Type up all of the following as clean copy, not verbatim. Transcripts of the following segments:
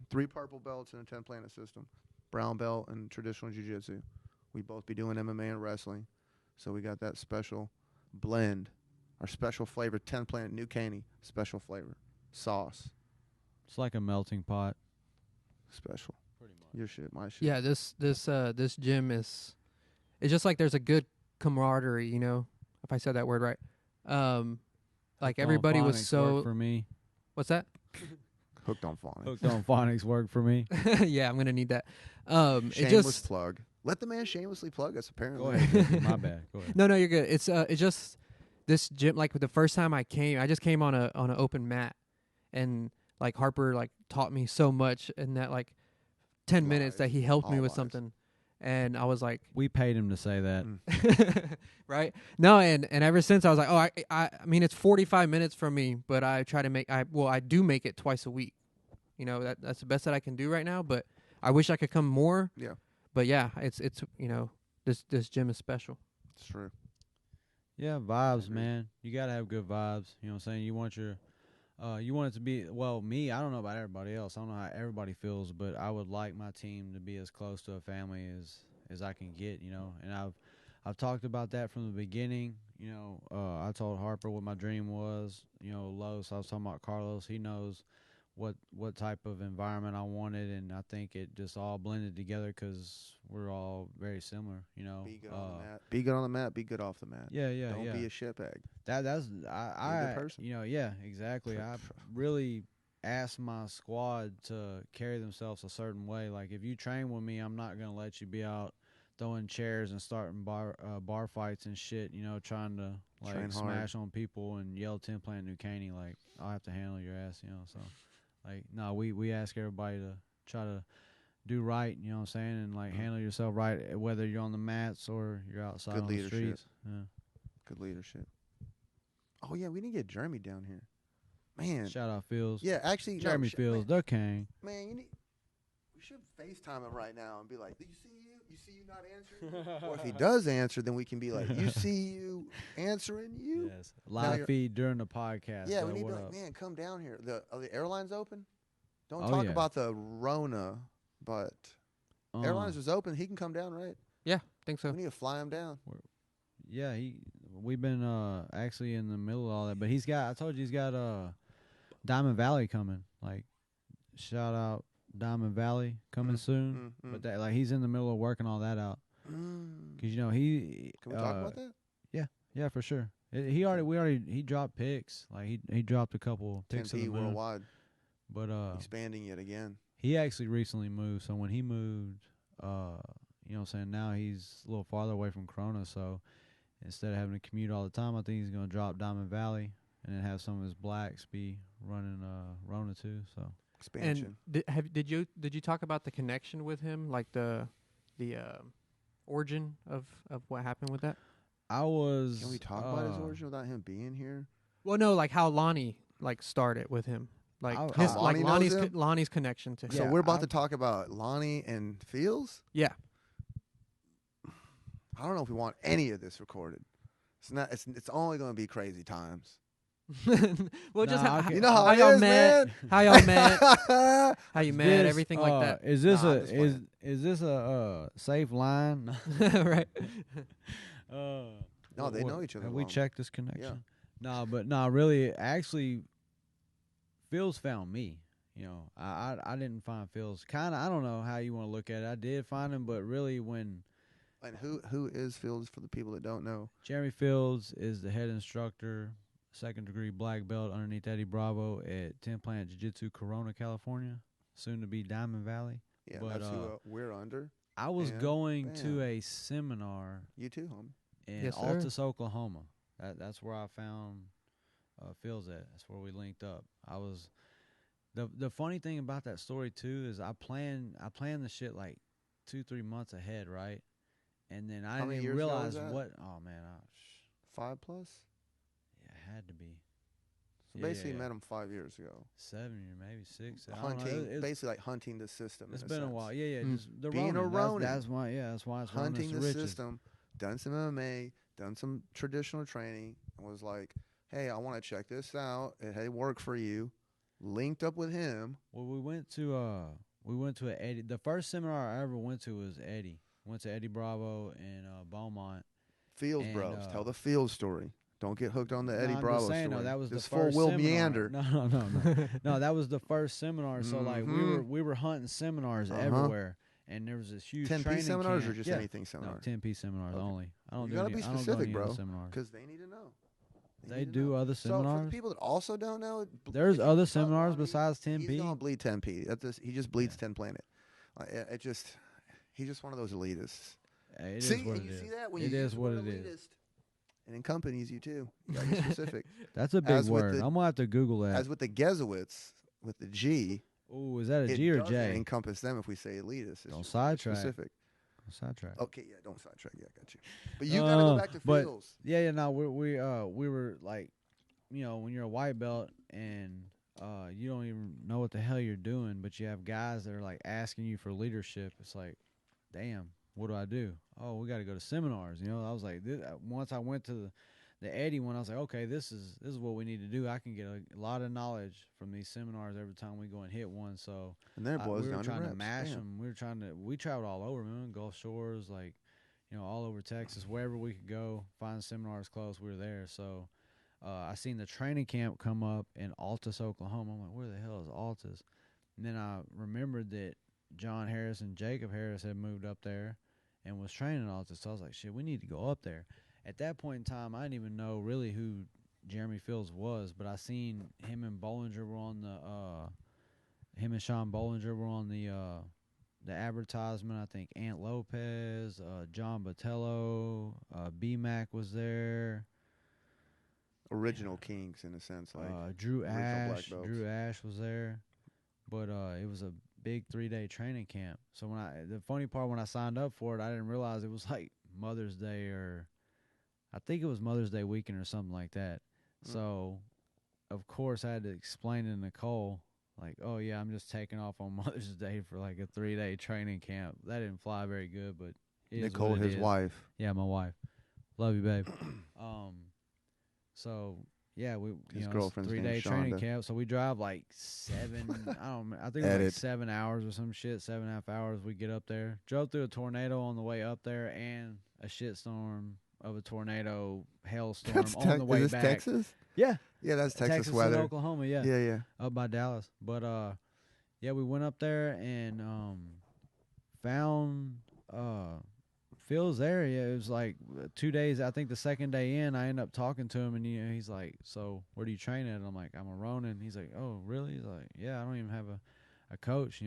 3 purple belts in a 10 planet system, brown belt in traditional jiu-jitsu. We both be doing MMA and wrestling. So we got that special blend, our special flavor, 10 planet new Caney, special flavor, sauce, It's like a melting pot. special. Pretty much. Your shit, my shit. Yeah, this gym is, it's just like there's a good camaraderie, you know, if I said that word right. Like everybody was Phonics so. worked for me. What's that? Hooked on phonics. Hooked on phonics worked for me. Yeah, I'm gonna need that. It Shameless just plug. Let the man shamelessly plug us. Apparently. Go ahead. Jesse, my bad. Go ahead. no, you're good. It's just this gym. Like the first time I just came on an open mat, and like Harper like taught me so much in that like 10 minutes that he helped me All with lies. something, and I was like, We paid him to say that. right? No, and ever since I was like, oh, I mean it's 45 minutes from me, but I try to make I do make it twice a week. You know, that's the best that I can do right now, but I wish I could come more. Yeah, But yeah, it's you know, this gym is special. it's true. Yeah, vibes, Agreed. man. You gotta have good vibes. You know what I'm saying? You want your, you want it to be. Well, me, I don't know about everybody else. I don't know how everybody feels, but I would like my team to be as close to a family as I can get. You know, and I've talked about that from the beginning. You know, I told Harper what my dream was. You know, Los, I was talking about Carlos. He knows what type of environment I wanted, and I think it just all blended together because we're all very similar. You know, Be good on the mat. Be good on the mat. Be good off the mat. yeah, yeah, Don't yeah. be a shitbag. That's Be a I good person. you know, yeah, exactly. I really asked my squad to carry themselves a certain way. Like if you train with me, I'm not gonna let you be out throwing chairs and starting bar fights and shit. You know, trying to Train like hard. smash on people and yell 10 plant New Caney. Like I'll have to handle your ass. You know, so like no, we ask everybody to try to do right. You know what I'm saying, and like handle yourself right, whether you're on the mats or you're outside Good on leadership. the streets. Yeah. Good leadership. Oh yeah, we need to get Jeremy down here. Man. Shout out Fields. Yeah, actually, Jeremy Fields, the king. Man, you need. We should FaceTime him right now and be like, "Do you see you? You see you not answering?" Or if he does answer, then we can be like, "You see you answering you?" Yes. Live you're- feed during the podcast. Yeah, bro. we need to What be like, up? "Man, come down here." Are the airlines open? Don't Oh, talk yeah. about the Rona, but airlines is open. He can come down, right? Yeah, think so. We need to fly him down. Yeah, we've been actually in the middle of all that, but he's got. I told you he's got Diamond Valley coming. Like, shout out Diamond Valley coming soon. But that like he's in the middle of working all that out because you know he. Can we talk about that? Yeah, for sure. He dropped picks. Like he dropped a couple picks of 10P the moon. worldwide, But expanding yet again. he actually recently moved. So when he moved, you know what I'm saying, now he's a little farther away from Corona. So instead of having to commute all the time, I think he's going to drop Diamond Valley and then have some of his blacks be running Rona too. So Expansion. And did you talk about the connection with him, like the origin of what happened with that? I was. Can we talk about his origin without him being here? Well, no, like how Lonnie like started with him, like How his like Lonnie knows him? Lonnie's connection to him. So Yeah, we're about I've- to talk about Lonnie and Fields. Yeah. I don't know if we want any of this recorded. It's not. It's only going to be crazy times. Well, just Nah, how, okay. You know how it y'all is, met, man. how y'all met, how you met, This, everything like that. Is this Nah, I'm a just is playing. is this a safe line? Right. No, they know each other Have we long. checked this connection? No, but no, really, actually, Phil's found me. You know, I didn't find Phil's. Kind of, I don't know how you want to look at it. I did find him, but really, when And who is Fields for the people that don't know? Jeremy Fields is the head instructor, 2nd degree black belt underneath Eddie Bravo at 10 Planet Jiu-Jitsu, Corona, California, soon to be Diamond Valley. Yeah, But, that's who we're under. I was And going bam. to a seminar You too, homie. in Yes, sir. Altus, Oklahoma. That's where I found Phil's at. That's where we linked up. I was the funny thing about that story too is I planned the shit like 2-3 months ahead, right? And then I How many didn't years even ago was realize that? what. Oh man, 5+. yeah, it had to be So Yeah, basically, yeah. met him 5 years ago. 7 or maybe 6. I don't know. Hunting, It's- basically like hunting the system. It's in been a sense. while. Yeah, Mm. just the Being a Ronin. Ronin. That's why. Yeah, that's why it's Hunting Ronin's the riches. system. Done some MMA. Done some traditional training. And was like, hey, I want to check this out. It had worked for you. linked up with him. Well, we went to an Eddie. The first seminar I ever went to was Eddie. Went to Eddie Bravo in Beaumont. Fields And, Bros. Tell the Fields story. Don't get hooked on the Eddie I'm Bravo just saying, story. no, that was this the first full will seminar. meander. No. No, that was the first seminar. So like we were hunting seminars everywhere, and there was this huge 10-piece training seminars camp. or just yeah. anything seminar? No, 10-piece seminars only. I don't You do gotta any, be I don't go specific, any bro, other seminars. because they need to know. They need to do know. other So for seminars. the people that also don't know, There's if you other cut seminars Ronnie, besides He's 10P. gonna bleed 10P. He just bleeds 10 Planet. He's just one of those elitists. Hey, it see, is what and it you is. see that when It you is use what the word it is. elitist, and in companies you too. You gotta be specific. That's a big As with word. the- I'm gonna have to Google that. As with the Gesowitz, with the G, Oh, is that a it G or doesn't J? encompass them if we say elitist. It's Don't just sidetrack. specific. Sidetrack. Okay, yeah, don't sidetrack. Yeah, I got you. But you gotta go back to but- Fields. Yeah, no, we were like, when you're a white belt and you don't even know what the hell you're doing, but you have guys that are like asking you for leadership. It's like, damn, what do I do? Oh, we got to go to seminars. I was like, once I went to the Eddie one, I was like, okay, this is what we need to do. I can get a lot of knowledge from these seminars every time we go and hit one. So And there it boils we were down trying to to reps. mash Bam. them. We traveled all over, man. Gulf Shores, like, all over Texas, wherever we could go, find seminars close, we were there. So I seen the training camp come up in Altus, Oklahoma. I'm like, where the hell is Altus? And then I remembered that John Harris and Jacob Harris had moved up there and was training Altus. So I was like, shit, we need to go up there. At that point in time, I didn't even know really who Jeremy Fields was, but I seen him and Bollinger were on him and Sean Bollinger were on the advertisement. I think Ant Lopez, John Botello, B-Mac was there. Original Kings in a sense, like Drew original black Ash. belts. Drew Ash was there, but it was a big 3-day training camp. So the funny part when I signed up for it, I didn't realize it was like Mother's Day, or I think it was Mother's Day weekend or something like that. So of course I had to explain to Nicole, like, oh yeah, I'm just taking off on Mother's Day for like a 3-day training camp. That didn't fly very good, but it is Nicole, what it his is. wife. Yeah, my wife. Love you, babe. So yeah, His it's girlfriend's 3-day name's training Shonda. camp. So we drive like 7. I think it was like Edit. 7 hours or some shit. 7.5 hours. We get up there. Drove through a tornado on the way up there, and a shitstorm of a tornado, hailstorm on the way is this back. Texas? Yeah, Yeah, that's Texas and weather. Oklahoma. Yeah, Yeah. up by Dallas. But yeah, we went up there and found Phil's there. Yeah, it was like 2 days. I think the second day in, I ended up talking to him, and he's like, "So where do you train at?" And I'm like, "I'm a Ronin." He's like, "Oh, really?" He's like, "Yeah, I don't even have a coach."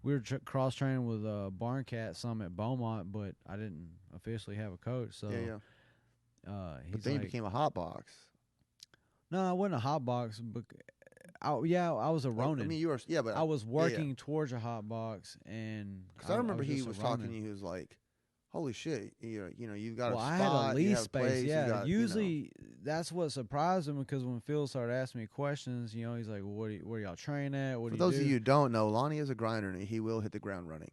We were cross training with Barncat some at Beaumont, but I didn't officially have a coach. So Yeah. he's But then like, you became a hot box. "No, I wasn't a hot box, but I was a Ronin." I mean, you were. Yeah, but I was working towards a hot box, and because I remember he just a was talking to Ronin. you. He was like, "Holy shit! You've got Well, a I spot. had a you lease have space. place, you Yeah, got, usually that's what surprised him, because when Phil started asking me questions, he's like, "Well, where y'all train at? What For do you those do?" of you who don't know, Lonnie is a grinder, and he will hit the ground running.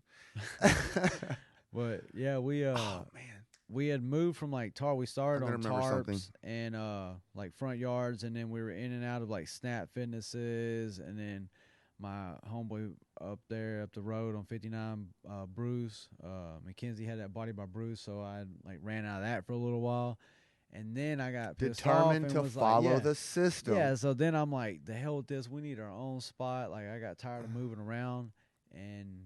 But yeah, Oh man. we had moved from like we started I'm on gonna remember something. tarps and like front yards, and then we were in and out of like Snap Fitnesses, and then my homeboy up the road on 59, Bruce McKenzie had that Body by Bruce, so I like ran out of that for a little while, and then I got pissed off Determined and to was follow like, the system. yeah. So then I'm like, the hell with this. We need our own spot. Like, I got tired of moving around, and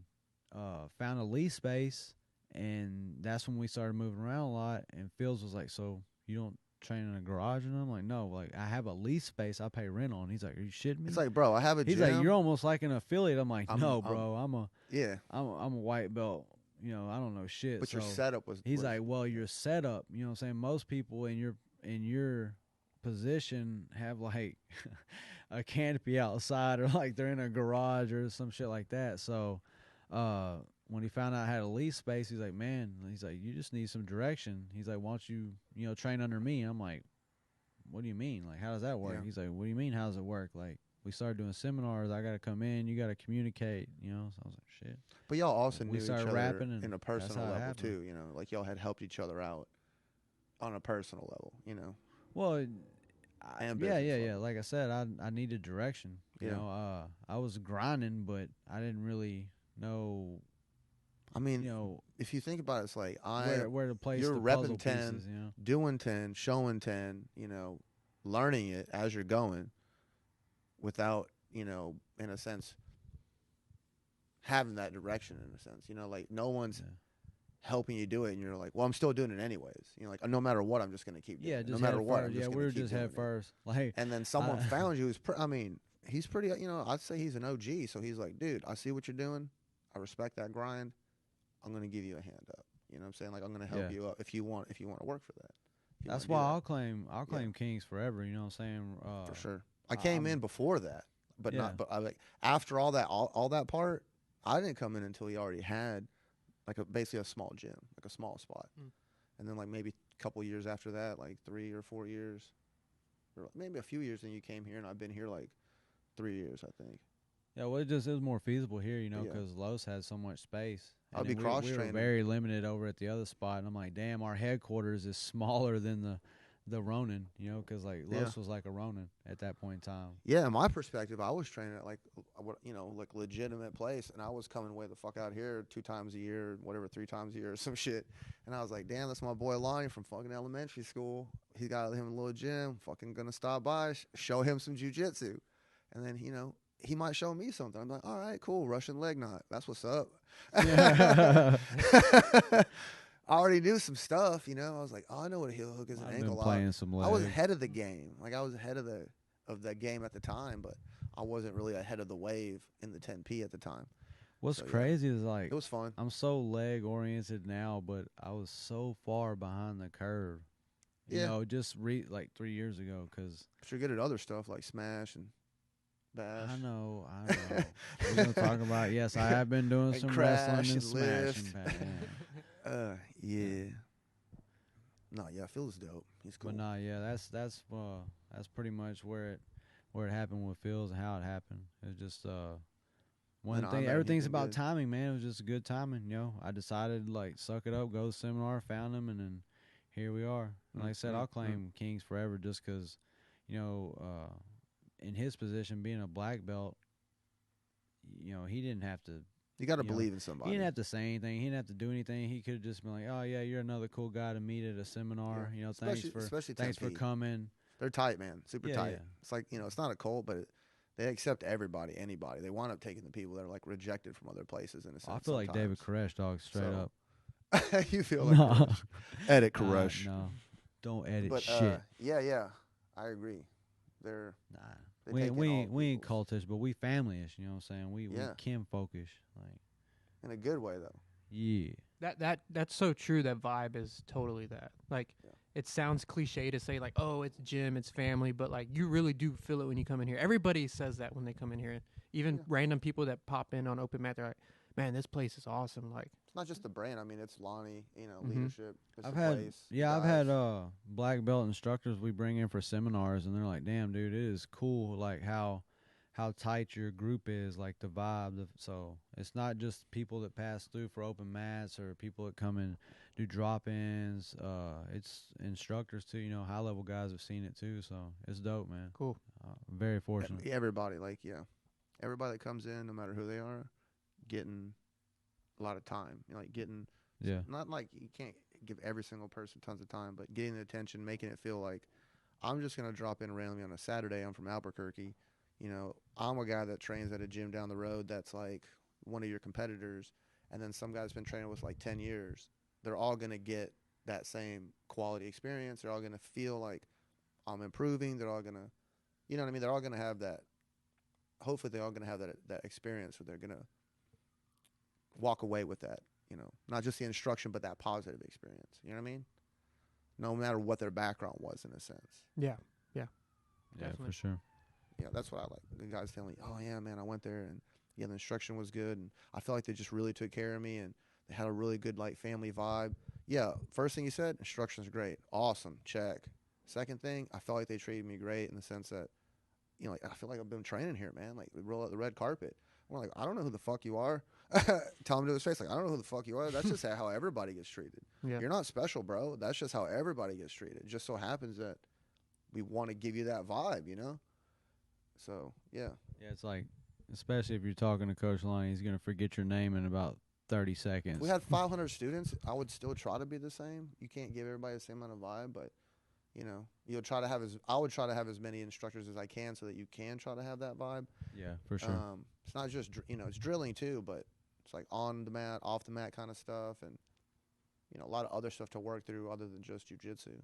found a lease space, and that's when we started moving around a lot. And Fields was like, "So you don't train in a garage?" And I'm like, "No, like I have a lease space I pay rent on." He's like, "Are you shitting me?" It's like, bro, I have a He's gym. like, "You're almost like an affiliate." I'm like, I'm- "No, bro, I'm yeah, a white belt. I don't know shit." but your So setup was. he's was- like, "Well, your setup, you know what I'm saying? Most people in your position have like a canopy outside, or like they're in a garage or some shit like that." So when he found out I had a lease space, he's like, "Man," he's like, "You just need some direction." He's like, "Why don't you train under me?" And I'm like, "What do you mean? Like, how does that work?" Yeah. He's like, "What do you mean? How does it work? Like, we started doing seminars. I got to come in. You got to communicate." So I was like, "Shit." But y'all also we knew each started other rapping, and in a that's personal how it level happened. too. Like y'all had helped each other out on a personal level. Well, And yeah, business yeah, yeah. level. Like I said, I needed direction. You Yeah. know, I was grinding, but I didn't really know, I mean, you know, if you think about it, it's like where to place you're the repping puzzle 10, pieces. You know. doing 10, showing 10, learning it as you're going without, in a sense, having that direction in a sense. Like no one's Yeah. helping you do it, and you're like, well, I'm still doing it anyways. Like no matter what, I'm just gonna keep doing Yeah, it. No just matter head what, first. I'm Yeah, just we gonna were keep just doing head it. first. Like, And then someone I, found you. I mean, he's pretty. I'd say he's an OG. So he's like, dude, I see what you're doing. I respect that grind. I'm gonna give you a hand up. You know what I'm saying? Like I'm gonna help yeah. you up if you want to work for that. If you That's wanna why do I'll Yeah. claim Kings forever. You know what I'm saying? that, for sure. I came in I'm before that, but yeah. not. But I like after all that part, I didn't come in until he already had like basically a small gym, like a small spot, and then like maybe a couple years after that, like 3 or 4 years, or maybe a few years. Then you came here, and I've been here like 3 years, I think. Yeah, well, it was more feasible here, you know, Yeah. because Los had so much space. I'll And be then cross we were training. very limited over at the other spot. And I'm like, damn, our headquarters is smaller than the Ronin, you know, because like Los was like a Ronin at that point in time. Yeah, in my perspective, I was training at like like legitimate place, and I was coming way the fuck out here 2 times a year, whatever, 3 times a year or some shit. And I was like, damn, that's my boy Lonnie from fucking elementary school. He got him a little gym. Fucking gonna stop by, show him some jujitsu, and then he might show me something. I'm like, all right, cool, Russian leg knot. That's what's up. Yeah. I already knew some stuff, I was like, oh, I know what a heel hook is, an I've ankle been lock. playing some I was legs. ahead of the game. Like I was ahead of the game at the time, but I wasn't really ahead of the wave in the 10P at the time. What's So, yeah. crazy is like It was fun. I'm so leg oriented now, but I was so far behind the curve. You Yeah. know, just like 3 years ago, because But you're good at other stuff like smash and bash. I know. We're gonna talk about. Yes, I have been doing And some crash wrestling and and smashing. lift. Man. Yeah. No, yeah, Phil's dope. He's cool. But nah, yeah, that's pretty much where it happened with Phil's and how it happened. It was just one No, I thing. bet he's Everything's been about good. timing, man. It was just good timing. You know, I decided like suck it up, go to the seminar, found him, and then here we are. And like I said, I'll claim Kings forever just because, you know, in his position, being a black belt, you know, he didn't have to. You got to You know, believe in somebody. He didn't have to say anything. He didn't have to do anything. He could have just been like, "Oh yeah, you're another cool guy to meet at a seminar. Yeah. You know, Especially thanks for 10P. coming." They're tight, man. Super Yeah, tight. yeah. It's like, it's not a cult, but they accept everybody, anybody. They wind up taking the people that are like rejected from other places in a sense. I feel like David Koresh, dog, straight So, up. You feel like No. Koresh. Edit Koresh. No, don't edit But shit. yeah, I agree. They're Nah, they we take ain't, in we all ain't, we ain't peoples. cultish, but we family-ish. You know what I'm saying? We Yeah. kin folkish. Like, in a good way though. yeah, That's so true. That vibe is totally that. Like, Yeah. it sounds cliche to say like, oh, it's gym, it's family, but like you really do feel it when you come in here. Everybody says that when they come in here. Even Yeah. random people that pop in on open mat, they're like, man, this place is awesome. Like, It's not just the brand. I mean, it's Lonnie. Mhm. Leadership. It's I've the had place, I've had guys. black belt instructors we bring in for seminars, and they're like, "Damn, dude, it is cool. Like how tight your group is, like the vibe. So it's not just people that pass through for open mats or people that come and do drop-ins. It's instructors too. You know, high-level guys have seen it too. So it's dope, man. cool. Very fortunate. Everybody, everybody that comes in, no matter who they are, getting a lot of time. Like getting, Yeah. not like you can't give every single person tons of time, but getting the attention, making it feel like I'm just gonna drop in randomly on a Saturday. I'm from Albuquerque. I'm a guy that trains at a gym down the road that's like one of your competitors, and then some guy's been training with like 10 years. They're all gonna get that same quality experience. They're all gonna feel like I'm improving. They're all gonna, you know what I mean? They're all gonna have that. Hopefully, they're all gonna have that experience where they're gonna walk away with that. Not just the instruction, but that positive experience. You know what I mean? No matter what their background was, in a sense. Yeah. Yeah, Definitely. for sure. Yeah, that's what I like. The guys telling me, "Oh yeah, man, I went there and yeah, the instruction was good, and I feel like they just really took care of me, and they had a really good like family vibe." Yeah, first thing you said, instruction's great, awesome, check. Second thing, I felt like they treated me great in the sense that, like I feel like I've been training here, man. Like we roll out the red carpet. We're like, I don't know who the fuck you are. Tell him to his face, like I don't know who the fuck you are. That's just how everybody gets treated. Yeah. You're not special, bro. That's just how everybody gets treated. It just so happens that we want to give you that vibe, you know. So yeah, Yeah, it's like, especially if you're talking to Coach Lonnie, he's gonna forget your name in about 30 seconds. if we had 500 students, I would still try to be the same. You can't give everybody the same amount of vibe, but you know, you'll try to have I would try to have as many instructors as I can so that you can try to have that vibe. Yeah, for sure. It's not just it's drilling too, but it's like on the mat, off the mat kind of stuff, and a lot of other stuff to work through other than just jujitsu.